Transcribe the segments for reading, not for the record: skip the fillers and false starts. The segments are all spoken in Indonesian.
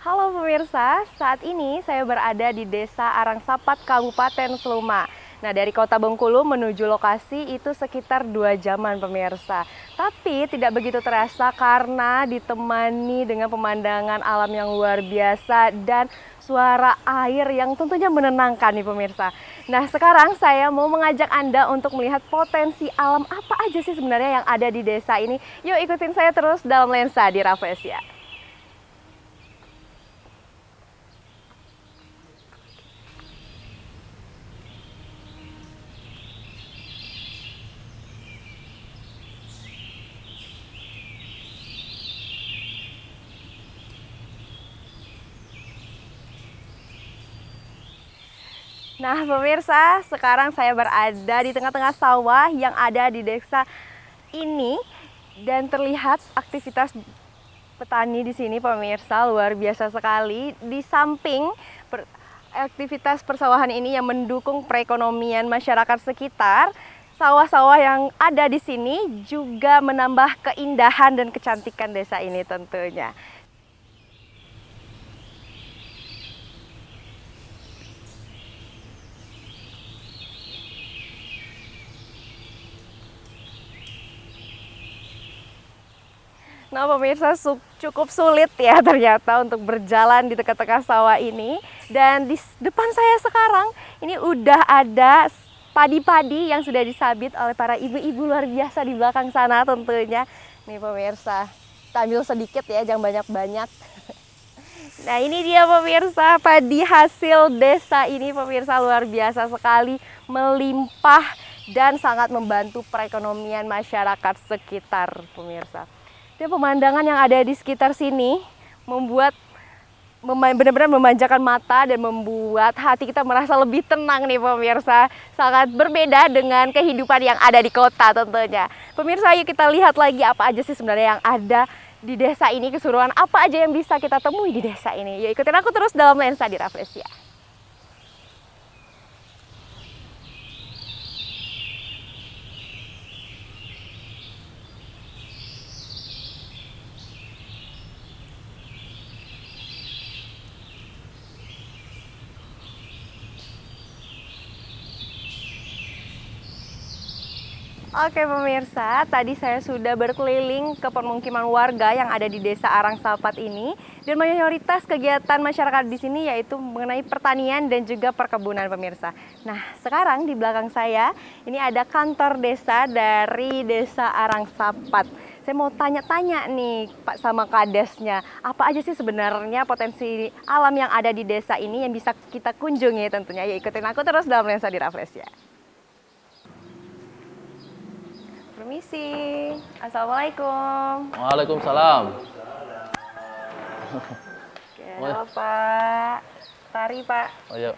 Halo pemirsa, saat ini saya berada di Desa Arangsapat, Kabupaten Seluma. Nah, dari kota Bengkulu menuju lokasi itu sekitar 2 jaman pemirsa. Tapi tidak begitu terasa karena ditemani dengan pemandangan alam yang luar biasa dan suara air yang tentunya menenangkan nih pemirsa. Nah, sekarang saya mau mengajak Anda untuk melihat potensi alam apa aja sih sebenarnya yang ada di desa ini. Yuk ikutin saya terus dalam lensa di Rafflesia. Nah pemirsa, sekarang saya berada di tengah-tengah sawah yang ada di desa ini dan terlihat aktivitas petani di sini pemirsa luar biasa sekali. Di samping aktivitas persawahan ini yang mendukung perekonomian masyarakat sekitar, sawah-sawah yang ada di sini juga menambah keindahan dan kecantikan desa ini tentunya. Nah pemirsa, cukup sulit ya ternyata untuk berjalan di tengah-tengah sawah ini. Dan di depan saya sekarang ini udah ada padi-padi yang sudah disabit oleh para ibu-ibu luar biasa di belakang sana tentunya. Nih pemirsa, kita ambil sedikit ya, jangan banyak-banyak. Nah ini dia pemirsa, padi hasil desa ini pemirsa luar biasa sekali, melimpah dan sangat membantu perekonomian masyarakat sekitar pemirsa. Dan pemandangan yang ada di sekitar sini membuat benar-benar memanjakan mata dan membuat hati kita merasa lebih tenang nih pemirsa. Sangat berbeda dengan kehidupan yang ada di kota tentunya. Pemirsa, yuk kita lihat lagi apa aja sih sebenarnya yang ada di desa ini, keseruan apa aja yang bisa kita temui di desa ini. Yuk ikutin aku terus dalam lensa di Rafflesia. Oke pemirsa, tadi saya sudah berkeliling ke permukiman warga yang ada di Desa Arangsapat ini, dan mayoritas kegiatan masyarakat di sini yaitu mengenai pertanian dan juga perkebunan pemirsa. Nah, sekarang di belakang saya ini ada kantor desa dari Desa Arangsapat. Saya mau tanya-tanya nih Pak sama Kadesnya, apa aja sih sebenarnya potensi alam yang ada di desa ini yang bisa kita kunjungi tentunya. Ya ikutin aku terus dalam lensa di Rafflesia. Permisi, Assalamualaikum. Waalaikumsalam. Oke, halo Pak. Tari Pak. Oh iya.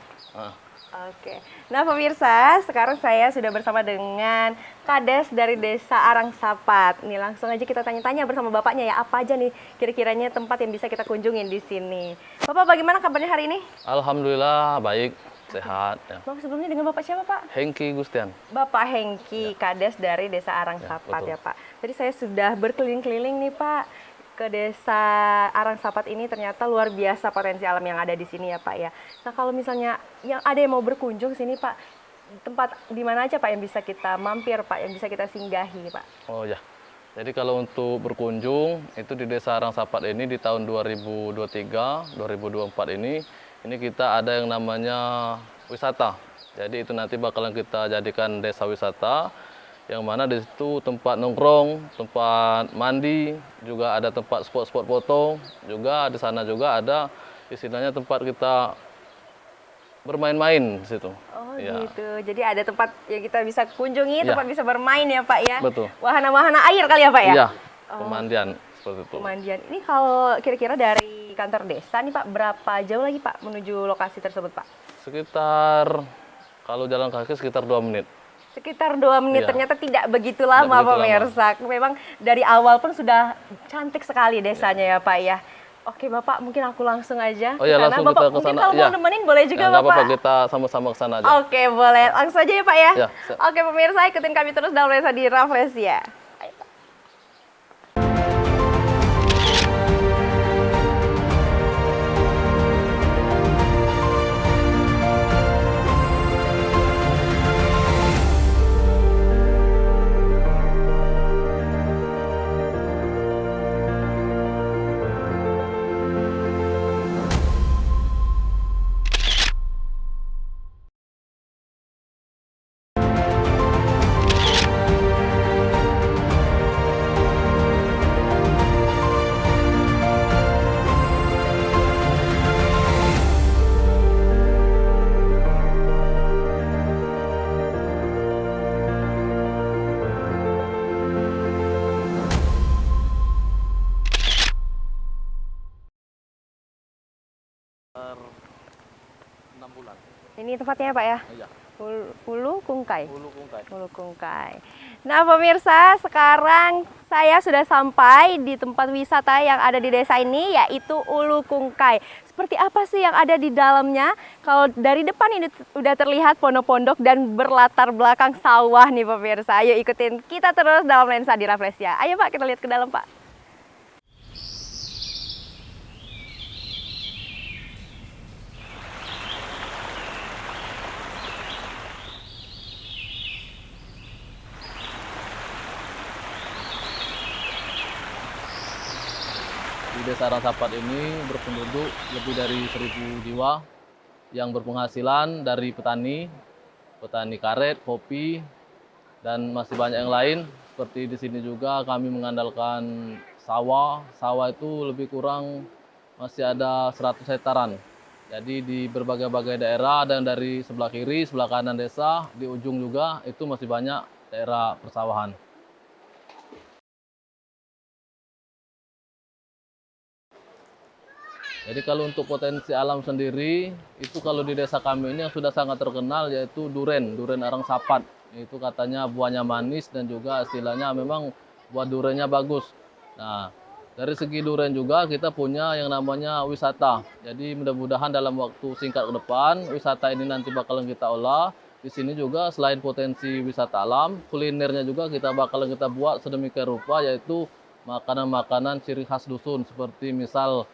Oke. Nah pemirsa, sekarang saya sudah bersama dengan Kades dari Desa Arangsapat. Nih langsung aja kita tanya-tanya bersama Bapaknya ya, apa aja nih kira-kiranya tempat yang bisa kita kunjungin di sini. Bapak bagaimana kabarnya hari ini? Alhamdulillah baik, sehat. Ya. Bapak sebelumnya dengan Bapak siapa Pak? Hengki Gustian. Bapak Hengki, Kades dari Desa Arangsapat ya Pak. Jadi saya sudah berkeliling-keliling nih Pak ke Desa Arangsapat ini, ternyata luar biasa potensi alam yang ada di sini ya Pak ya. Nah kalau misalnya yang ada yang mau berkunjung sini Pak, tempat di mana aja Pak yang bisa kita mampir Pak, yang bisa kita singgahi Pak? Oh ya. Jadi kalau untuk berkunjung itu di Desa Arangsapat ini di tahun 2023, 2024 ini kita ada yang namanya wisata. Jadi itu nanti bakalan kita jadikan desa wisata, yang mana di situ tempat nongkrong, tempat mandi, juga ada tempat spot-spot foto, juga di sana juga ada istilahnya tempat kita bermain-main di situ. Oh ya. Gitu, jadi ada tempat yang kita bisa kunjungi, tempat bisa bermain ya Pak ya? Betul. Wahana-wahana air kali ya Pak ya? Iya, pemandian seperti itu. Pemandian. Ini kalau kira-kira dari kantor desa nih Pak, berapa jauh lagi Pak menuju lokasi tersebut Pak? Sekitar, kalau jalan kaki sekitar 2 menit. Sekitar 2 menit, ternyata tidak begitu lama pemirsa. Memang dari awal pun sudah cantik sekali desanya ya Pak ya. Oke Bapak, mungkin aku langsung aja Oh ya, langsung Bapak, kita ke mungkin sana. kalau mau nemenin boleh juga nggak Bapak. apa-apa, kita sama-sama ke sana aja. Oke, boleh. Langsung aja ya Pak ya. Ya, Oke pemirsa, ikutin kami terus dalam lensa di Rafflesia. Ayo Pak. 6 bulan. Ini tempatnya Pak ya? Iya, Ulu Kungkai. Hulu Kungkai. Ulu Kungkai. Nah pemirsa, sekarang saya sudah sampai di tempat wisata yang ada di desa ini, yaitu Ulu Kungkai. Seperti apa sih yang ada di dalamnya? Kalau dari depan ini udah terlihat pondok-pondok dan berlatar belakang sawah nih pemirsa. Ayo ikutin kita terus dalam lensa di Rafflesia. Ayo Pak, kita lihat ke dalam Pak. Di Desa Arangsapat ini berpenduduk lebih dari 1.000 jiwa yang berpenghasilan dari petani karet, kopi, dan masih banyak yang lain. Seperti di sini juga kami mengandalkan sawah. Sawah itu lebih kurang masih ada 100 hektaran. Jadi di berbagai-bagai daerah dan dari sebelah kiri, sebelah kanan desa, di ujung juga itu masih banyak daerah persawahan. Jadi kalau untuk potensi alam sendiri, itu kalau di desa kami ini yang sudah sangat terkenal yaitu duren Arangsapat. Itu katanya buahnya manis dan juga istilahnya memang buah durennya bagus. Nah, dari segi duren juga kita punya yang namanya wisata. Jadi mudah-mudahan dalam waktu singkat ke depan, wisata ini nanti bakalan kita olah. Di sini juga selain potensi wisata alam, kulinernya juga bakalan kita buat sedemikian rupa yaitu makanan-makanan ciri khas dusun seperti misal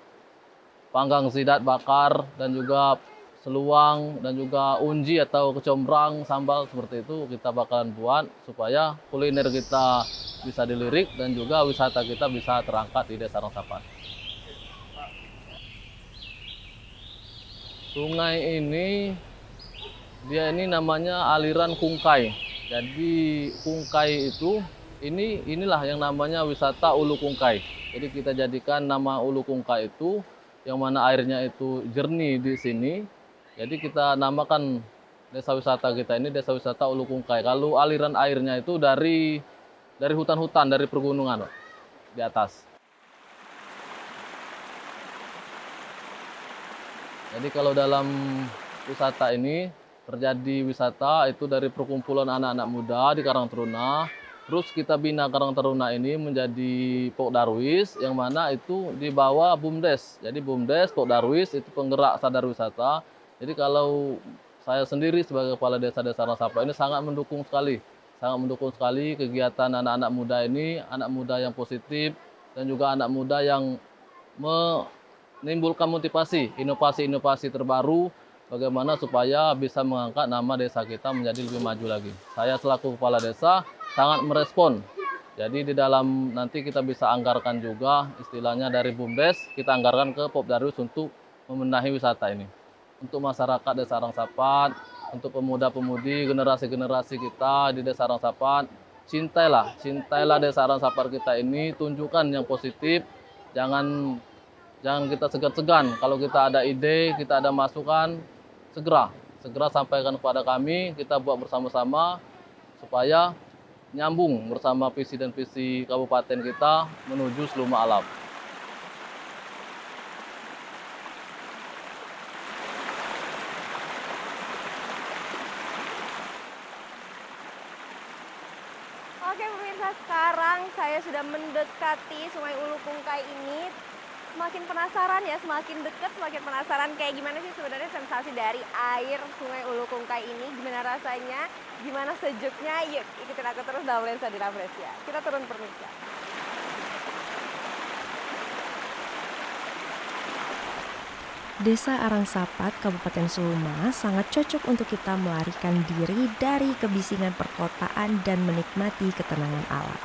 panggang sidat bakar dan juga seluang dan juga unji atau kecombrang sambal seperti itu kita bakalan buat supaya kuliner kita bisa dilirik dan juga wisata kita bisa terangkat di Desa Arangsapat. Sungai ini dia ini namanya aliran Kungkai. Jadi Kungkai itu inilah yang namanya wisata Ulu Kungkai. Jadi kita jadikan nama Ulu Kungkai itu yang mana airnya itu jernih di sini. Jadi kita namakan desa wisata kita ini Desa Wisata Ulu Kungkai. Kalau aliran airnya itu dari hutan-hutan, dari pergunungan di atas. Jadi kalau dalam wisata ini terjadi wisata itu dari perkumpulan anak-anak muda di Karang Taruna. Terus kita bina Karang Taruna ini menjadi Pok Darwis yang mana itu di bawah BUMDes. Jadi BUMDes, Pok Darwis itu penggerak sadar wisata. Jadi kalau saya sendiri sebagai kepala desa-desa Arangsapat ini sangat mendukung sekali. Sangat mendukung sekali kegiatan anak-anak muda ini, anak muda yang positif dan juga anak muda yang menimbulkan motivasi, inovasi-inovasi terbaru bagaimana supaya bisa mengangkat nama desa kita menjadi lebih maju lagi. Saya selaku kepala desa sangat merespon. Jadi di dalam nanti kita bisa anggarkan juga istilahnya dari BUMDes, kita anggarkan ke Pok Darwis untuk membenahi wisata ini. Untuk masyarakat Desa Arangsapat, untuk pemuda-pemudi, generasi-generasi kita di Desa Arangsapat, cintailah Desa Arangsapat kita ini, tunjukkan yang positif, jangan kita segan-segan. Kalau kita ada ide, kita ada masukan, segera sampaikan kepada kami, kita buat bersama-sama supaya nyambung bersama visi dan visi kabupaten kita menuju Seluma Alam. Oke pemirsa, sekarang saya sudah mendekati Sungai Ulu Kungkai ini. Semakin penasaran ya, semakin dekat, semakin penasaran kayak gimana sih sebenarnya sensasi dari air Sungai Ulu Kungkai ini, gimana rasanya, gimana sejuknya. Yuk ikutin aku terus dalam lensa di Rafflesia. Kita turun pemirsa. Desa Arangsapat, Kabupaten Seluma sangat cocok untuk kita melarikan diri dari kebisingan perkotaan dan menikmati ketenangan alam.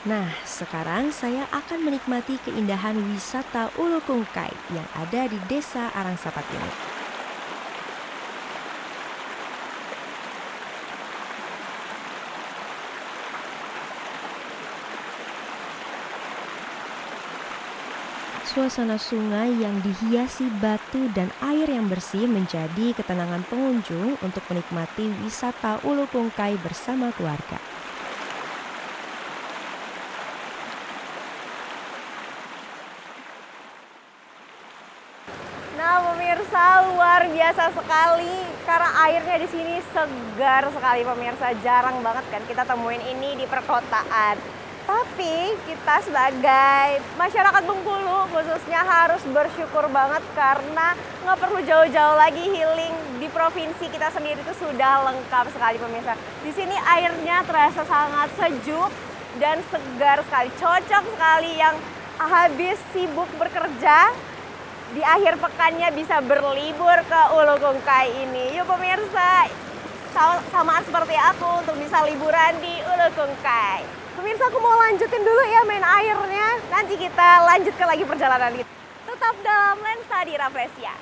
Nah, sekarang saya akan menikmati keindahan wisata Ulu Kungkai yang ada di Desa Arangsapat ini. Suasana sungai yang dihiasi batu dan air yang bersih menjadi ketenangan pengunjung untuk menikmati wisata Ulu Kungkai bersama keluarga. Nah, pemirsa, luar biasa sekali karena airnya di sini segar sekali pemirsa. Jarang banget kan kita temuin ini di perkotaan. Tapi kita sebagai masyarakat Bengkulu khususnya harus bersyukur banget karena nggak perlu jauh-jauh lagi healing, di provinsi kita sendiri itu sudah lengkap sekali pemirsa. Di sini airnya terasa sangat sejuk dan segar sekali, cocok sekali yang habis sibuk bekerja di akhir pekannya bisa berlibur ke Ulu Kungkai ini. Yuk pemirsa, samaan seperti aku untuk bisa liburan di Ulu Kungkai. Pemirsa, aku mau lanjutin dulu ya main airnya. Nanti kita lanjutkan lagi perjalanan kita. Tetap dalam lensa di Rafflesia.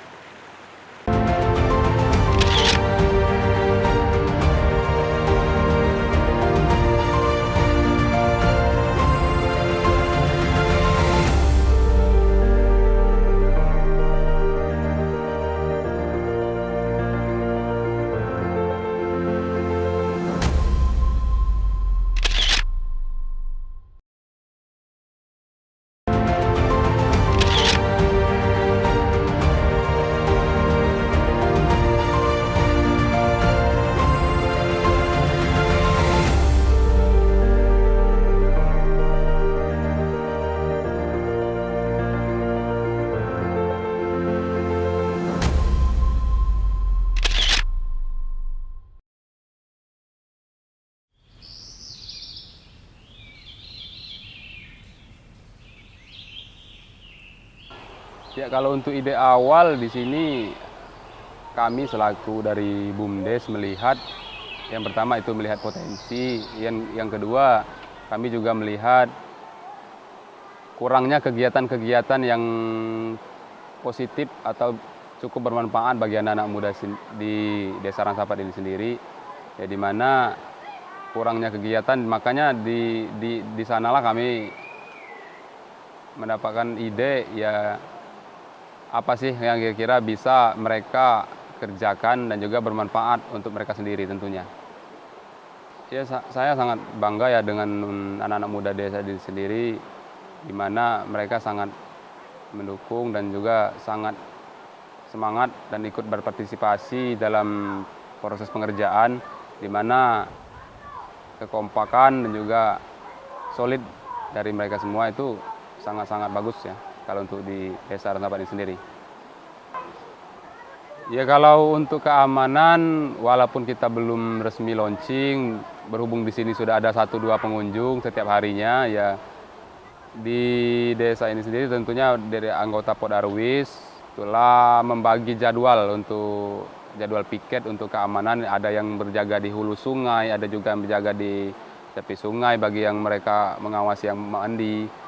Ya, kalau untuk ide awal di sini kami selaku dari BUMDes melihat yang pertama itu melihat potensi, yang kedua kami juga melihat kurangnya kegiatan-kegiatan yang positif atau cukup bermanfaat bagi anak-anak muda di Desa Rangsapat ini sendiri. Ya, di mana kurangnya kegiatan, makanya di sanalah kami mendapatkan ide ya apa sih yang kira-kira bisa mereka kerjakan dan juga bermanfaat untuk mereka sendiri tentunya. Ya, saya sangat bangga ya dengan anak-anak muda desa ini sendiri, di mana mereka sangat mendukung dan juga sangat semangat dan ikut berpartisipasi dalam proses pengerjaan, di mana kekompakan dan juga solid dari mereka semua itu sangat-sangat bagus ya kalau untuk di Desa Rangsapat ini sendiri. Ya, kalau untuk keamanan, walaupun kita belum resmi launching, berhubung di sini sudah ada 1-2 pengunjung setiap harinya, ya di desa ini sendiri tentunya dari anggota Podarwis telah membagi jadwal untuk jadwal piket untuk keamanan. Ada yang berjaga di hulu sungai, ada juga yang berjaga di tepi sungai bagi yang mereka mengawasi yang mandi.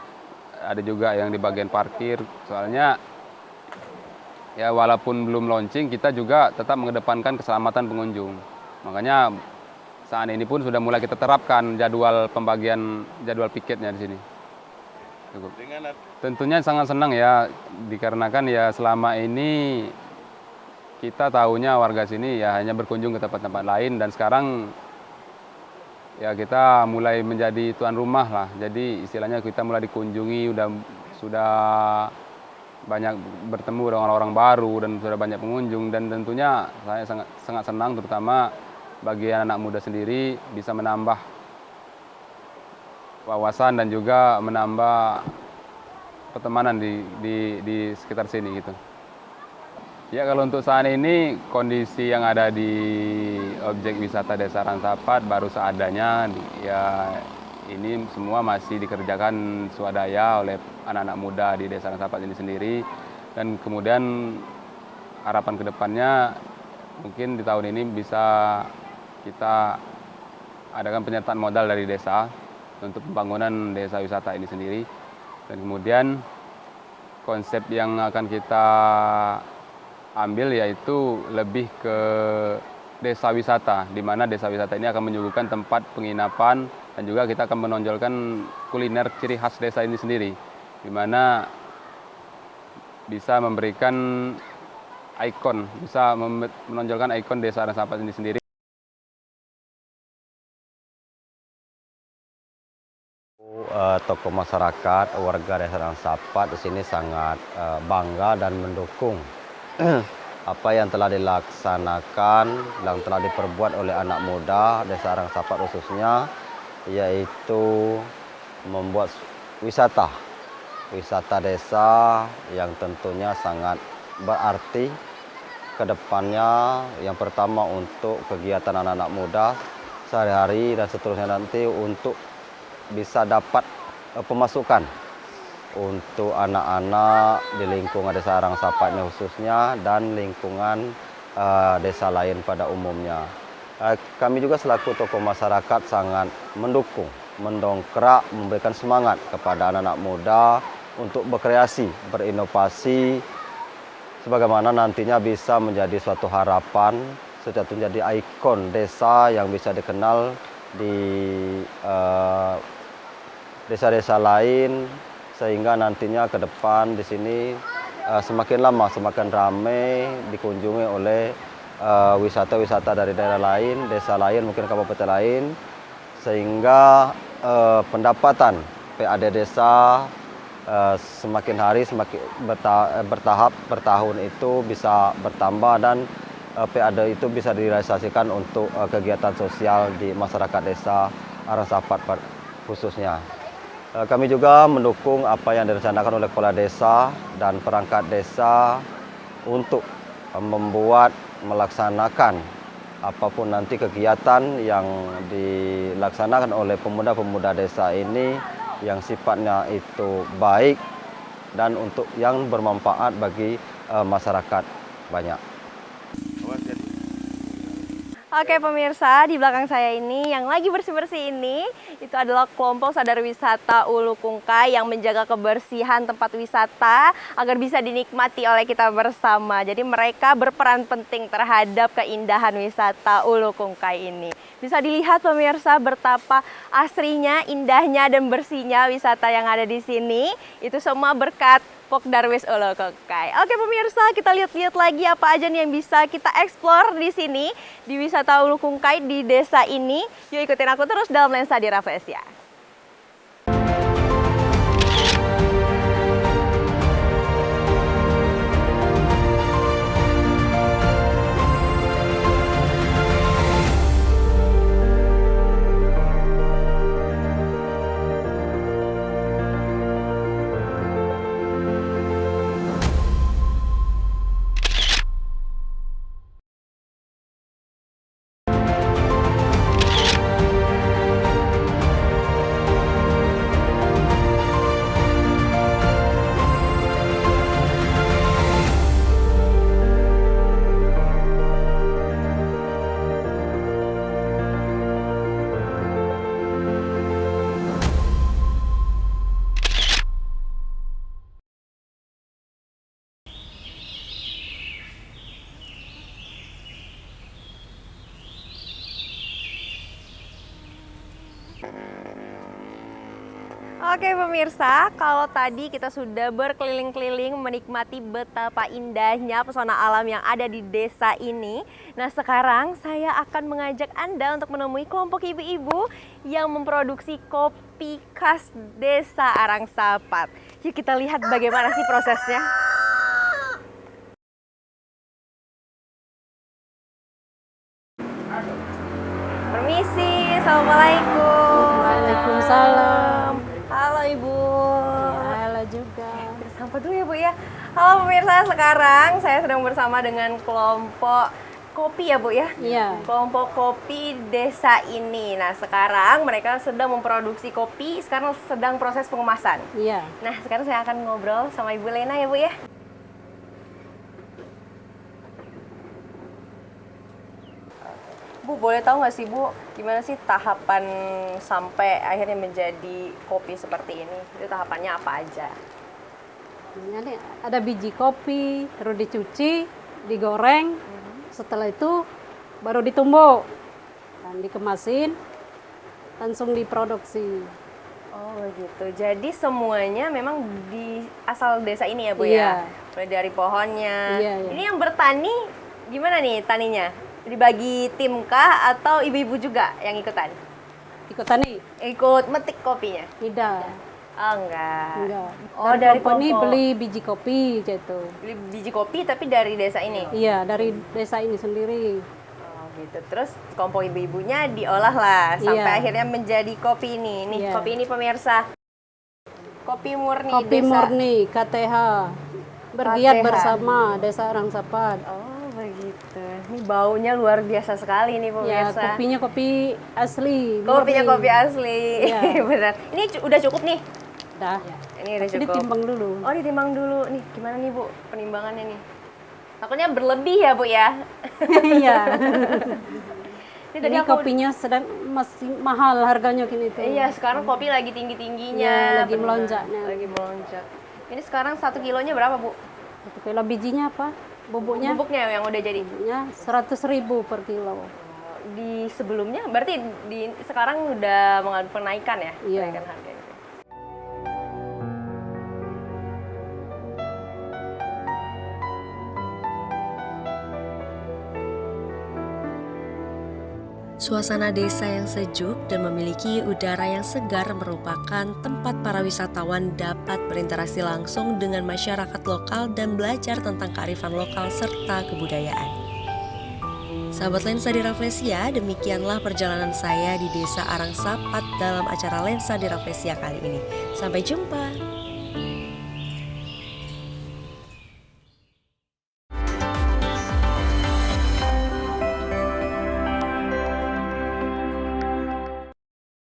Ada juga yang di bagian parkir, soalnya ya walaupun belum launching kita juga tetap mengedepankan keselamatan pengunjung. Makanya saat ini pun sudah mulai kita terapkan jadwal pembagian jadwal piketnya di sini. Cukup. Tentunya sangat senang ya, dikarenakan ya selama ini kita tahunya warga sini ya hanya berkunjung ke tempat-tempat lain, dan sekarang ya kita mulai menjadi tuan rumah lah. Jadi istilahnya kita mulai dikunjungi, sudah banyak bertemu dengan orang baru dan sudah banyak pengunjung, dan tentunya saya sangat senang terutama bagi anak muda sendiri bisa menambah wawasan dan juga menambah pertemanan di sekitar sini gitu. Ya, kalau untuk saat ini kondisi yang ada di objek wisata Desa Rangsapat baru seadanya. Ya, ini semua masih dikerjakan swadaya oleh anak-anak muda di Desa Rangsapat ini sendiri. Dan kemudian harapan kedepannya mungkin di tahun ini bisa kita adakan penyertaan modal dari desa untuk pembangunan desa wisata ini sendiri. Dan kemudian konsep yang akan kita ambil yaitu lebih ke desa wisata, di mana desa wisata ini akan menyuguhkan tempat penginapan dan juga kita akan menonjolkan kuliner ciri khas desa ini sendiri, di mana bisa memberikan ikon, bisa menonjolkan ikon Desa Rangsapat ini sendiri. Tokoh masyarakat, warga Desa Rangsapat di sini sangat bangga dan mendukung apa yang telah dilaksanakan, yang telah diperbuat oleh anak muda Desa Arangsapat khususnya, yaitu membuat wisata desa yang tentunya sangat berarti ke depannya. Yang pertama untuk kegiatan anak-anak muda sehari-hari dan seterusnya nanti untuk bisa dapat pemasukan untuk anak-anak di lingkungan Desa Arangsapat ini khususnya dan lingkungan desa lain pada umumnya. Kami juga selaku tokoh masyarakat sangat mendukung, mendongkrak, memberikan semangat kepada anak-anak muda untuk berkreasi, berinovasi, sebagaimana nantinya bisa menjadi suatu harapan, suatu menjadi ikon desa yang bisa dikenal di desa-desa lain, sehingga nantinya ke depan di sini semakin lama semakin ramai dikunjungi oleh wisata-wisata dari daerah lain, desa lain, mungkin kabupaten lain, sehingga pendapatan PAD desa semakin hari semakin bertahap bertahun itu bisa bertambah dan PAD itu bisa direalisasikan untuk kegiatan sosial di masyarakat Desa Arangsapat khususnya. Kami juga mendukung apa yang direncanakan oleh kepala desa dan perangkat desa untuk melaksanakan apapun nanti kegiatan yang dilaksanakan oleh pemuda-pemuda desa ini yang sifatnya itu baik dan untuk yang bermanfaat bagi masyarakat banyak. Oke pemirsa, di belakang saya ini yang lagi bersih-bersih ini itu adalah kelompok sadar wisata Ulu Kungkai yang menjaga kebersihan tempat wisata agar bisa dinikmati oleh kita bersama. Jadi mereka berperan penting terhadap keindahan wisata Ulu Kungkai ini. Bisa dilihat pemirsa betapa asrinya, indahnya dan bersihnya wisata yang ada di sini. Itu semua berkat Pokdarwis Ulu Kungkai. Oke pemirsa, kita lihat-lihat lagi apa aja nih yang bisa kita eksplor di sini di wisata Ulu Kungkai di desa ini. Yuk ikutin aku terus dalam lensa di Rafflesia. Oke pemirsa, kalau tadi kita sudah berkeliling-keliling menikmati betapa indahnya pesona alam yang ada di desa ini. Nah sekarang saya akan mengajak Anda untuk menemui kelompok ibu-ibu yang memproduksi kopi khas desa Arangsapat. Yuk kita lihat bagaimana sih prosesnya. Permisi, Assalamualaikum. Waalaikumsalam. Halo Ibu. Halo juga. Kita sapa dulu ya Bu ya. Halo pemirsa, sekarang saya sedang bersama dengan kelompok kopi ya Bu ya. Iya. Kelompok kopi desa ini. Nah sekarang mereka sedang memproduksi kopi, sekarang sedang proses pengemasan. Iya. Nah sekarang saya akan ngobrol sama Ibu Lena ya Bu ya. Bu, boleh tahu nggak sih Bu, gimana sih tahapan sampai akhirnya menjadi kopi seperti ini? Itu tahapannya apa aja? Ini ada biji kopi, terus dicuci, digoreng. Setelah itu baru ditumbuk dan dikemasin, langsung diproduksi. Oh begitu. Jadi semuanya memang di asal desa ini ya Bu Iya. ya? Mulai dari pohonnya. Iya, iya. Ini yang bertani gimana nih taninya? Dibagi tim kah atau ibu-ibu juga yang ikutan? Ikut tani? Ikut metik kopinya? Tidak. Oh, enggak. Enggak. Oh, dari company Kopo. beli biji kopi gitu. Beli biji kopi tapi dari desa ini. Iya, dari desa ini sendiri. Oh, gitu. Terus kompok ibu-ibunya diolah lah sampai Iya. akhirnya menjadi kopi ini. Nih, Iya. kopi ini pemirsa. Kopi murni Kopi desa. murni KTH. Bergiat KTH. bersama Desa Arangsapat. Oh, begitu. Ini baunya luar biasa sekali nih Ya, pemirsa. kopinya kopi asli. Kopinya murni. kopi asli. Iya. Benar. Ini udah cukup nih. Dah. Ini udah cukup. Ditimbang dulu. Oh, ditimbang dulu. Nih, gimana nih, Bu? Penimbangannya nih. Takutnya berlebih ya, Bu ya. Iya. Ini tadi Ini aku kopinya sedang masih mahal harganya kini itu. Iya, sekarang kopi lagi tinggi-tingginya. Iya, lagi bener. melonjaknya. Lagi melonjak. Ini sekarang 1 kilonya berapa, Bu? 1 kilo bijinya apa? Bubuknya? Bubuknya yang udah jadi. Bubuknya 100.000 per kilo. Di sebelumnya berarti di sekarang udah mengalami penaikan ya? Iya. Penaikan harga gitu. Suasana desa yang sejuk dan memiliki udara yang segar merupakan tempat para wisatawan dapat berinteraksi langsung dengan masyarakat lokal dan belajar tentang kearifan lokal serta kebudayaan. Sahabat Lensa di Rafflesia, demikianlah perjalanan saya di Desa Arangsapat dalam acara Lensa di Rafflesia kali ini. Sampai jumpa!